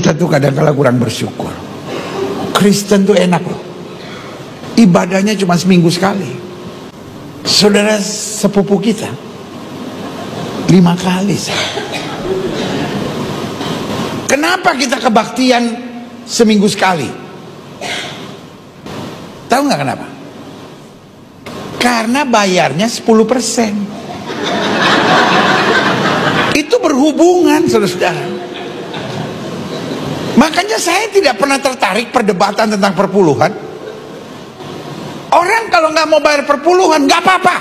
Kita tuh kadang-kala kurang bersyukur. Kristen tuh enak loh, ibadahnya cuma seminggu sekali. Saudara sepupu kita 5 kali. Kenapa kita kebaktian seminggu sekali? Tahu nggak kenapa? Karena bayarnya 10%. Itu berhubungan, saudara-saudara. Makanya saya tidak pernah tertarik perdebatan tentang perpuluhan. Orang kalau nggak mau bayar perpuluhan nggak apa-apa.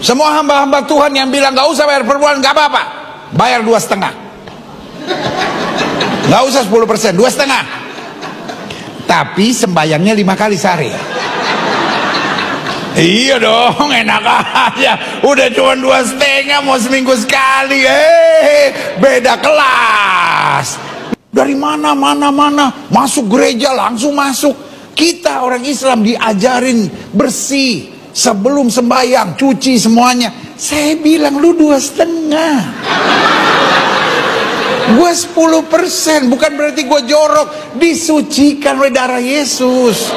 Semua hamba-hamba Tuhan yang bilang nggak usah bayar perpuluhan nggak apa-apa, bayar 2,5. Nggak usah 10%, 2,5. Tapi sembayangnya 5 kali sehari. Iya dong, enak aja. Udah cuma 2,5 mau seminggu sekali. Beda kelas. Dari mana masuk gereja langsung masuk. Kita orang Islam diajarin bersih sebelum sembahyang, cuci semuanya. Saya bilang lu 2,5. Gue 10%, bukan berarti gue jorok. Disucikan oleh darah Yesus.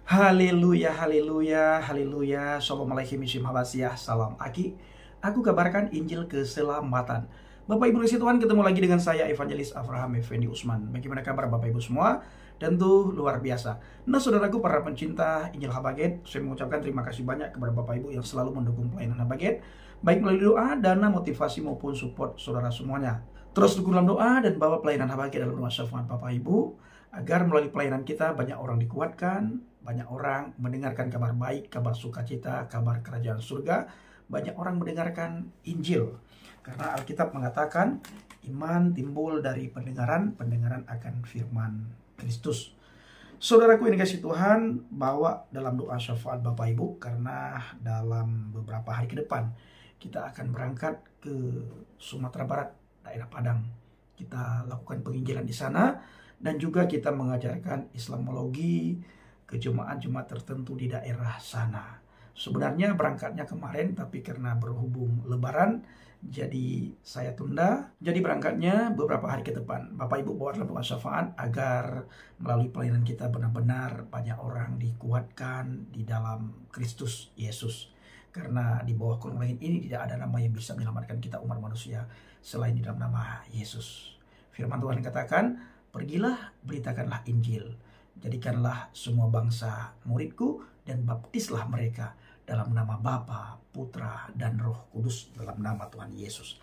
Haleluya, haleluya, haleluya. Assalamualaikum warahmatullahi wabarakatuh. Salam Aki. Aku kabarkan Injil keselamatan. Bapak Ibu Kristi Tuhan, ketemu lagi dengan saya Evangelis Avraham Effendi Usman. Bagaimana kabar Bapak Ibu semua? Tentu luar biasa. Nah, saudaraku para pencinta Injil Habaget, saya mengucapkan terima kasih banyak kepada Bapak Ibu yang selalu mendukung pelayanan Habaget, baik melalui doa, dana, motivasi maupun support saudara semuanya. Terus dukung dalam doa dan bawa pelayanan Habaget dalam doa syafaat Bapak Ibu, agar melalui pelayanan kita banyak orang dikuatkan, banyak orang mendengarkan kabar baik, kabar sukacita, kabar kerajaan surga, banyak orang mendengarkan Injil. Karena Alkitab mengatakan iman timbul dari pendengaran, pendengaran akan firman Kristus. Saudaraku yang dikasihi Tuhan, bawa dalam doa syafaat Bapak Ibu, karena dalam beberapa hari ke depan kita akan berangkat ke Sumatera Barat, daerah Padang. Kita lakukan penginjilan di sana dan juga kita mengajarkan Islamologi ke jemaat-jemaat tertentu di daerah sana. Sebenarnya berangkatnya kemarin, tapi karena berhubung Lebaran, jadi saya tunda. Jadi berangkatnya beberapa hari ke depan. Bapak Ibu bawa dalam doa syafaat agar melalui pelayanan kita benar-benar banyak orang dikuatkan di dalam Kristus Yesus. Karena di bawah kolong langit ini tidak ada nama yang bisa menyelamatkan kita umat manusia selain di dalam nama Yesus. Firman Tuhan katakan, pergilah beritakanlah Injil, jadikanlah semua bangsa muridku dan baptislah mereka dalam nama Bapa, Putra, dan Roh Kudus, dalam nama Tuhan Yesus.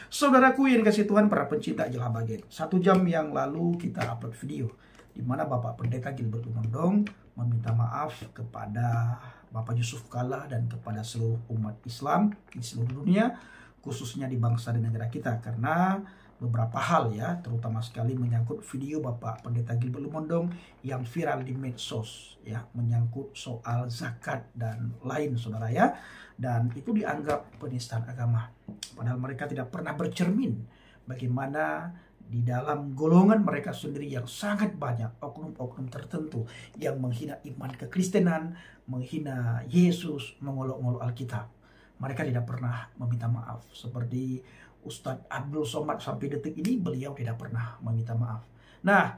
Saudaraku yang dikasihi Tuhan, para pencinta Injil Habaget, 1 jam yang lalu kita upload video di mana Bapak Pendeta Gilbert Lumondong meminta maaf kepada Bapak Yusuf Kalla dan kepada seluruh umat Islam di seluruh dunia, khususnya di bangsa dan negara kita, karena beberapa hal ya, terutama sekali menyangkut video Bapak Pendeta Gilbert Lumondong yang viral di medsos ya, menyangkut soal zakat dan lain, saudara ya, dan itu dianggap penistaan agama, padahal mereka tidak pernah bercermin bagaimana di dalam golongan mereka sendiri yang sangat banyak oknum-oknum tertentu yang menghina iman kekristenan, menghina Yesus, mengolok-olok Alkitab. Mereka tidak pernah meminta maaf. Seperti Ustadz Abdul Somad sampai detik ini beliau tidak pernah meminta maaf. Nah,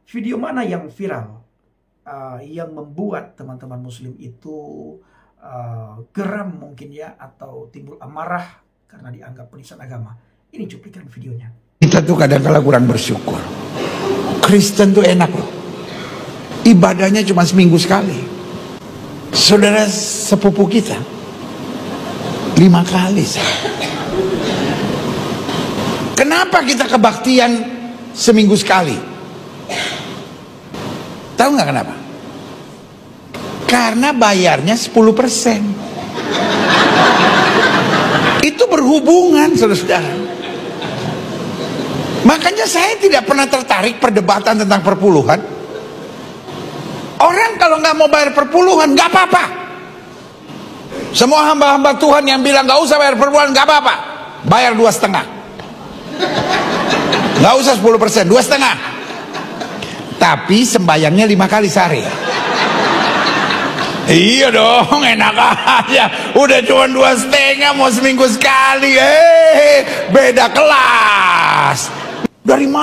video mana yang viral yang membuat teman-teman muslim itu geram mungkin ya, atau timbul amarah karena dianggap penistaan agama? Ini cuplikan videonya. Kita tuh kadang-kala kurang bersyukur. Kristen tuh enak loh, ibadahnya cuma seminggu sekali. Saudara sepupu kita 5 kali. Kenapa kita kebaktian seminggu sekali? Tahu nggak kenapa? Karena bayarnya 10%. Itu berhubungan, saudara-saudara. Makanya saya tidak pernah tertarik perdebatan tentang perpuluhan. Orang kalau nggak mau bayar perpuluhan nggak apa-apa. Semua hamba-hamba Tuhan yang bilang nggak usah bayar perpuluhan nggak apa-apa, bayar 2,5. Nggak usah 10%, 2,5. Tapi sembayangnya 5 kali sehari. Iya dong, enak aja. Udah cuma 2,5 mau seminggu sekali. Beda kelas.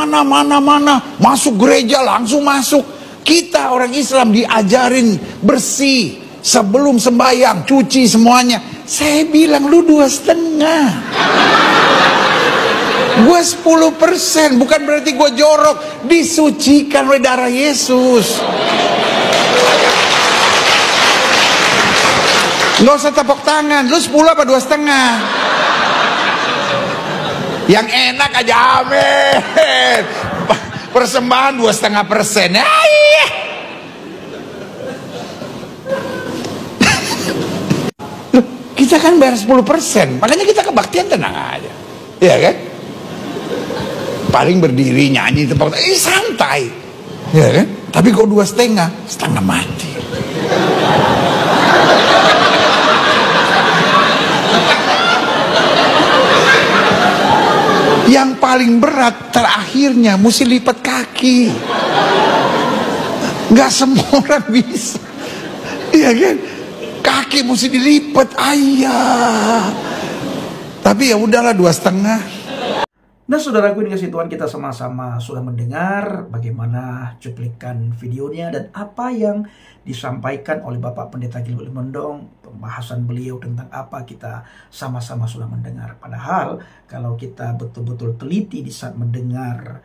mana, masuk gereja langsung masuk. Kita orang Islam diajarin bersih sebelum sembahyang, cuci semuanya. Saya bilang lu 2,5. Gue 10%, bukan berarti gue jorok. Disucikan oleh darah Yesus. Nggak usah tepuk tangan. Lu 10 apa 2,5? Yang enak aja, amin. Persembahan 2,5%. Iya. Kita kan bayar 10%, makanya kita kebaktian tenang aja, iya kan? Paling berdiri nyanyi tepuk tangan, santai, iya kan? Tapi kok 2,5, setengah mati. Yang paling berat terakhirnya mesti lipat kaki. Nggak semua orang bisa, iya kan? Kaki mesti dilipat, ayah. Tapi ya udahlah 2,5. Nah, saudaraku, ini kasih Tuhan, kita sama-sama sudah mendengar bagaimana cuplikan videonya dan apa yang disampaikan oleh Bapak Pendeta Gilbert Limondong. Pembahasan beliau tentang apa kita sama-sama sudah mendengar. Padahal kalau kita betul-betul teliti di saat mendengar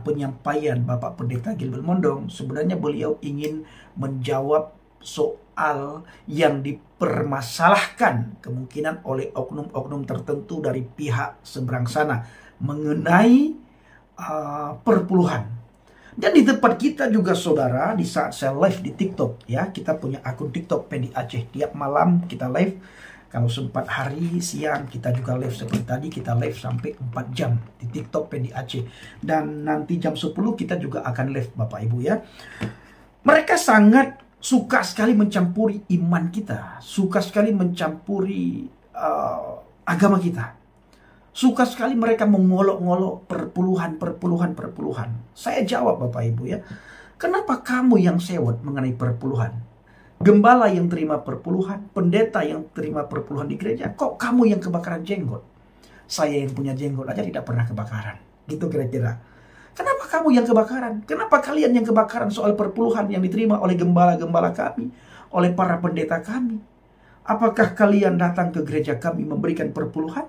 penyampaian Bapak Pendeta Gilbert Limondong, sebenarnya beliau ingin menjawab soal yang dipermasalahkan kemungkinan oleh oknum-oknum tertentu dari pihak seberang sana mengenai perpuluhan. Dan di tempat kita juga, saudara, di saat saya live di TikTok, ya, kita punya akun TikTok Pendi Aceh. Tiap malam kita live. Kalau sempat hari siang kita juga live seperti tadi, kita live sampai 4 jam di TikTok Pendi Aceh. Dan nanti jam 10 kita juga akan live, Bapak Ibu, ya. Mereka sangat suka sekali mencampuri iman kita, suka sekali mencampuri agama kita. Suka sekali mereka mengolok-ngolok perpuluhan. Saya jawab, Bapak Ibu, ya. Kenapa kamu yang sewot mengenai perpuluhan? Gembala yang terima perpuluhan, pendeta yang terima perpuluhan di gereja, kok kamu yang kebakaran jenggot? Saya yang punya jenggot aja tidak pernah kebakaran. Gitu kira-kira. Kenapa kamu yang kebakaran? Kenapa kalian yang kebakaran soal perpuluhan yang diterima oleh gembala-gembala kami, oleh para pendeta kami? Apakah kalian datang ke gereja kami memberikan perpuluhan?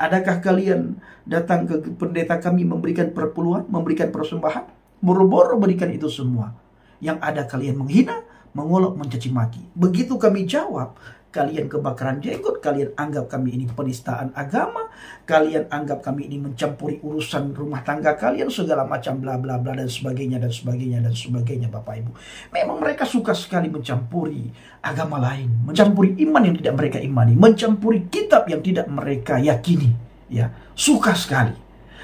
Adakah kalian datang ke pendeta kami memberikan perpuluhan, memberikan persembahan? Boro-boro berikan itu semua. Yang ada kalian menghina, mengolok, mencaci maki. Begitu kami jawab, kalian kebakaran jenggot, kalian anggap kami ini penistaan agama, kalian anggap kami ini mencampuri urusan rumah tangga kalian, segala macam bla bla bla dan sebagainya dan sebagainya dan sebagainya, Bapak Ibu. Memang mereka suka sekali mencampuri agama lain, mencampuri iman yang tidak mereka imani, mencampuri kitab yang tidak mereka yakini, ya. Suka sekali.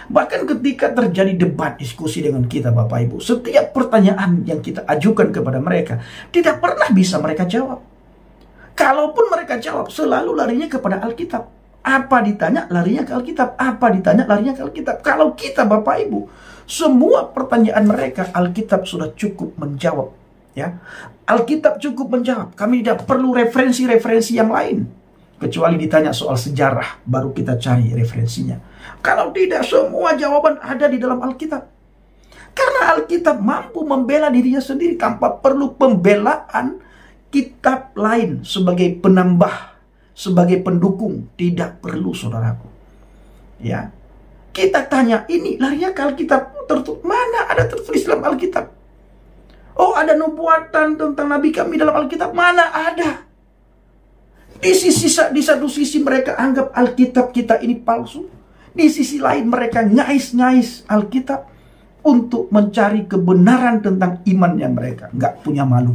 Bahkan ketika terjadi debat diskusi dengan kita, Bapak Ibu, setiap pertanyaan yang kita ajukan kepada mereka tidak pernah bisa mereka jawab. Kalaupun mereka jawab, selalu larinya kepada Alkitab. Apa ditanya, larinya ke Alkitab. Apa ditanya, larinya ke Alkitab. Kalau kita, Bapak Ibu, semua pertanyaan mereka, Alkitab sudah cukup menjawab. Ya, Alkitab cukup menjawab. Kami tidak perlu referensi-referensi yang lain. Kecuali ditanya soal sejarah, baru kita cari referensinya. Kalau tidak, semua jawaban ada di dalam Alkitab. Karena Alkitab mampu membela dirinya sendiri tanpa perlu pembelaan kitab lain sebagai penambah, sebagai pendukung. Tidak perlu, saudaraku. Ya, kita tanya, ini larinya ke Alkitab. Mana ada tertulis dalam Alkitab? Oh, ada nubuatan tentang Nabi kami dalam Alkitab. Mana ada? Di satu sisi mereka anggap Alkitab kita ini palsu. Di sisi lain mereka ngais-ngais Alkitab untuk mencari kebenaran tentang imannya mereka. Nggak punya malu.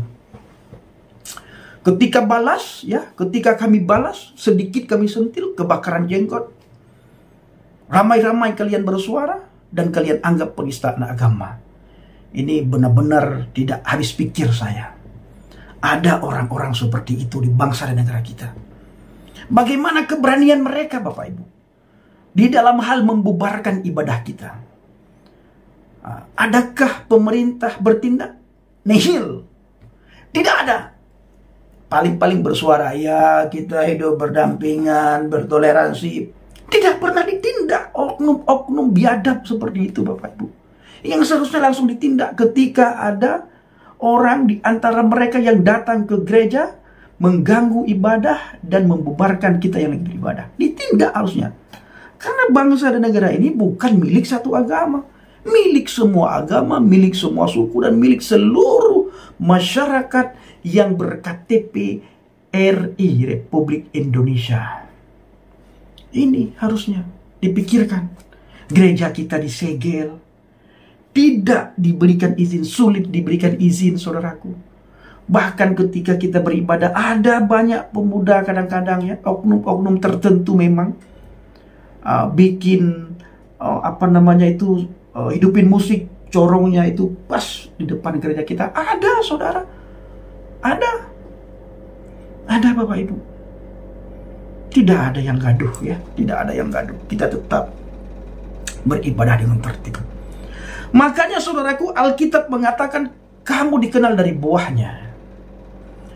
Ketika balas, ya, ketika kami balas, sedikit kami sentil, kebakaran jenggot. Ramai-ramai kalian bersuara dan kalian anggap penistaan agama. Ini benar-benar tidak habis pikir saya. Ada orang-orang seperti itu di bangsa dan negara kita. Bagaimana keberanian mereka, Bapak Ibu, di dalam hal membubarkan ibadah kita? Adakah pemerintah bertindak? Nihil. Tidak ada. Paling-paling bersuara, ya kita hidup berdampingan, bertoleransi. Tidak pernah ditindak oknum-oknum biadab seperti itu, Bapak Ibu. Yang seharusnya langsung ditindak ketika ada orang di antara mereka yang datang ke gereja, mengganggu ibadah dan membubarkan kita yang lagi beribadah. Ditindak harusnya. Karena bangsa dan negara ini bukan milik satu agama. Milik semua agama, milik semua suku, dan milik seluruh masyarakat yang berKTP RI, Republik Indonesia. Ini harusnya dipikirkan. Gereja kita disegel, tidak diberikan izin, sulit diberikan izin, saudaraku. Bahkan ketika kita beribadah, ada banyak pemuda kadang-kadang ya, oknum-oknum tertentu memang bikin hidupin musik, corongnya itu pas di depan gereja kita. Ada, saudara. Ada Bapak Ibu. Tidak ada yang gaduh ya, tidak ada yang gaduh. Kita tetap beribadah dengan tertib. Makanya saudaraku, Alkitab mengatakan kamu dikenal dari buahnya,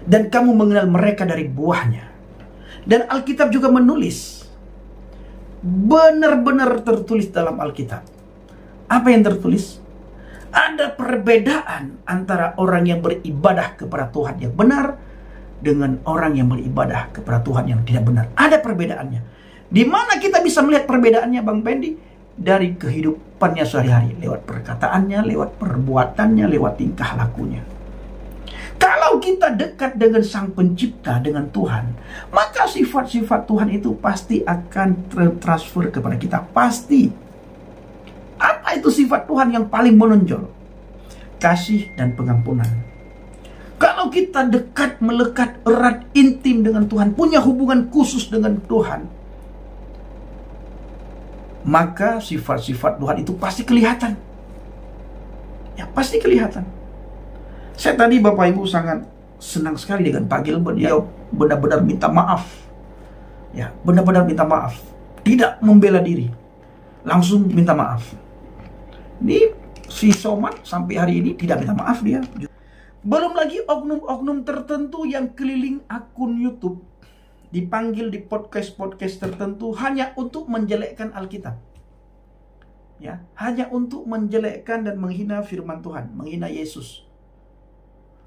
dan kamu mengenal mereka dari buahnya. Dan Alkitab juga menulis, benar-benar tertulis dalam Alkitab. Apa yang tertulis? Ada perbedaan antara orang yang beribadah kepada Tuhan yang benar dengan orang yang beribadah kepada Tuhan yang tidak benar. Ada perbedaannya. Di mana kita bisa melihat perbedaannya, Bang Pendi? Dari kehidupannya sehari-hari, lewat perkataannya, lewat perbuatannya, lewat tingkah lakunya. Kalau kita dekat dengan Sang Pencipta, dengan Tuhan, maka sifat-sifat Tuhan itu pasti akan transfer kepada kita. Pasti. Apa itu sifat Tuhan yang paling menonjol? Kasih dan pengampunan. Kalau kita dekat, melekat, erat, intim dengan Tuhan, punya hubungan khusus dengan Tuhan, maka sifat-sifat Tuhan itu pasti kelihatan. Ya, pasti kelihatan. Saya tadi Bapak Ibu sangat senang sekali dengan Pak Gilbert. Dia benar-benar minta maaf. Ya, benar-benar minta maaf. Tidak membela diri. Langsung minta maaf. Ini si Soman sampai hari ini tidak minta maaf dia. Belum lagi oknum-oknum tertentu yang keliling akun YouTube, dipanggil di podcast-podcast tertentu hanya untuk menjelekkan Alkitab. Ya, hanya untuk menjelekkan dan menghina firman Tuhan, menghina Yesus.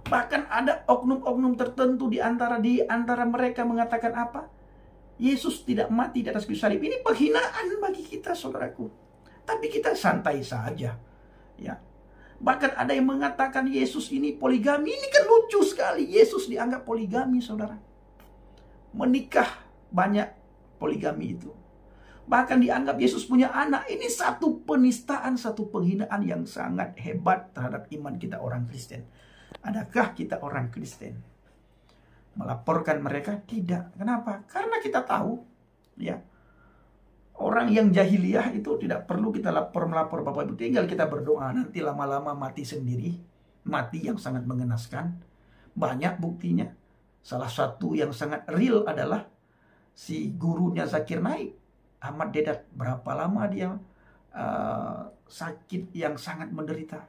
Bahkan ada oknum-oknum tertentu di antara mereka mengatakan apa? Yesus tidak mati di atas kayu salib. Ini penghinaan bagi kita, saudaraku. Tapi kita santai saja. Ya. Bahkan ada yang mengatakan Yesus ini poligami. Ini kan lucu sekali. Yesus dianggap poligami, saudara. Menikah banyak poligami itu. Bahkan dianggap Yesus punya anak. Ini satu penistaan, satu penghinaan yang sangat hebat terhadap iman kita orang Kristen. Adakah kita orang Kristen melaporkan mereka? Tidak. Kenapa? Karena kita tahu, ya, orang yang jahiliyah itu tidak perlu kita melapor Bapak Ibu. Tinggal kita berdoa, nanti lama-lama mati sendiri. Mati yang sangat mengenaskan. Banyak buktinya. Salah satu yang sangat real adalah si gurunya Zakir Naik, Ahmad Dedat. Berapa lama dia sakit yang sangat menderita.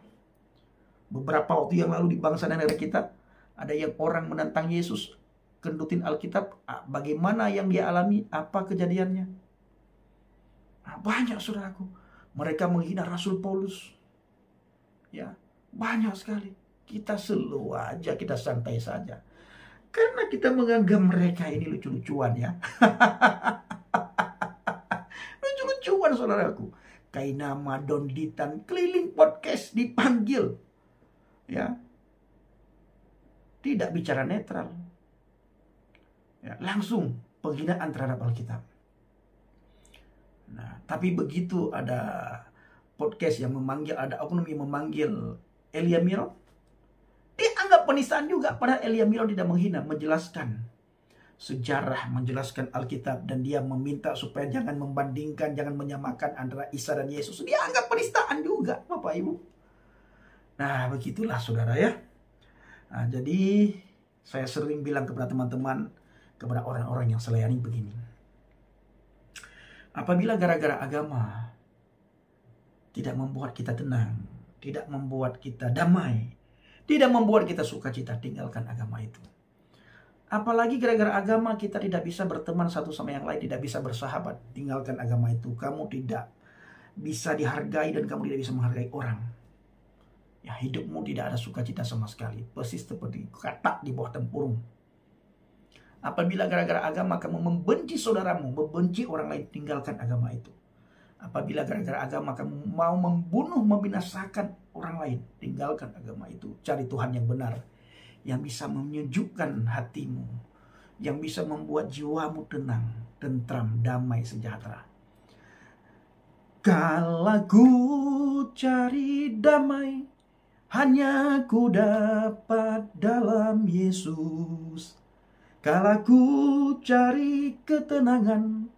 Beberapa waktu yang lalu di bangsa dan negara kita, ada yang orang menentang Yesus. Kendutin Alkitab, bagaimana yang dia alami, apa kejadiannya. Banyak, saudaraku. Mereka menghina Rasul Paulus. Ya, banyak sekali. Kita slow aja, kita santai saja. Karena kita menganggap mereka ini lucu-lucuan, ya. Lucu-lucuan, saudaraku. Kainama, Donditan, keliling podcast, dipanggil. Ya. Tidak bicara netral. Ya, langsung penghinaan terhadap Alkitab. Nah, tapi begitu ada podcast yang memanggil, ada oknum yang memanggil Elia Miron, dia anggap penistaan juga. Padahal Elia Miron tidak menghina, menjelaskan sejarah, menjelaskan Alkitab, dan dia meminta supaya jangan membandingkan, jangan menyamakan antara Isa dan Yesus. Dia anggap penistaan juga, Bapak Ibu. Nah, begitulah saudara ya. Nah, jadi saya sering bilang kepada teman-teman, kepada orang-orang yang selayani begini. Apabila gara-gara agama tidak membuat kita tenang, tidak membuat kita damai, tidak membuat kita sukacita, tinggalkan agama itu. Apalagi gara-gara agama kita tidak bisa berteman satu sama yang lain, tidak bisa bersahabat, tinggalkan agama itu. Kamu tidak bisa dihargai dan kamu tidak bisa menghargai orang. Ya, hidupmu tidak ada sukacita sama sekali, persis seperti katak di bawah tempurung. Apabila gara-gara agama kamu membenci saudaramu, membenci orang lain, tinggalkan agama itu. Apabila gara-gara agama kamu mau membunuh, membinasakan orang lain, tinggalkan agama itu. Cari Tuhan yang benar, yang bisa menyejukkan hatimu, yang bisa membuat jiwamu tenang, tentram, damai, sejahtera. Kala ku cari damai, hanya ku dapat dalam Yesus. Kala ku cari ketenangan,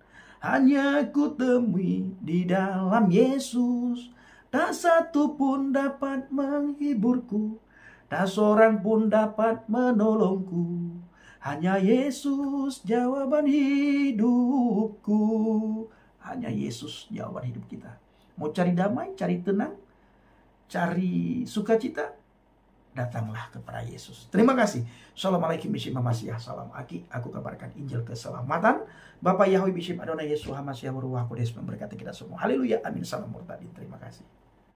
hanya ku temui di dalam Yesus. Tak satu pun dapat menghiburku, tak seorang pun dapat menolongku. Hanya Yesus jawaban hidupku. Hanya Yesus jawaban hidup kita. Mau cari damai, cari tenang, cari sukacita, datanglah kepada Yesus. Terima kasih. Assalamualaikum Bishim Hamasiah. Salam Aki. Aku kabarkan Injil keselamatan. Bapak Yahweh Bishim Adonai Yesus Hamasiah Ruach Kudus memberkati kita semua. Haleluya. Amin. Salam murtadin. Terima kasih.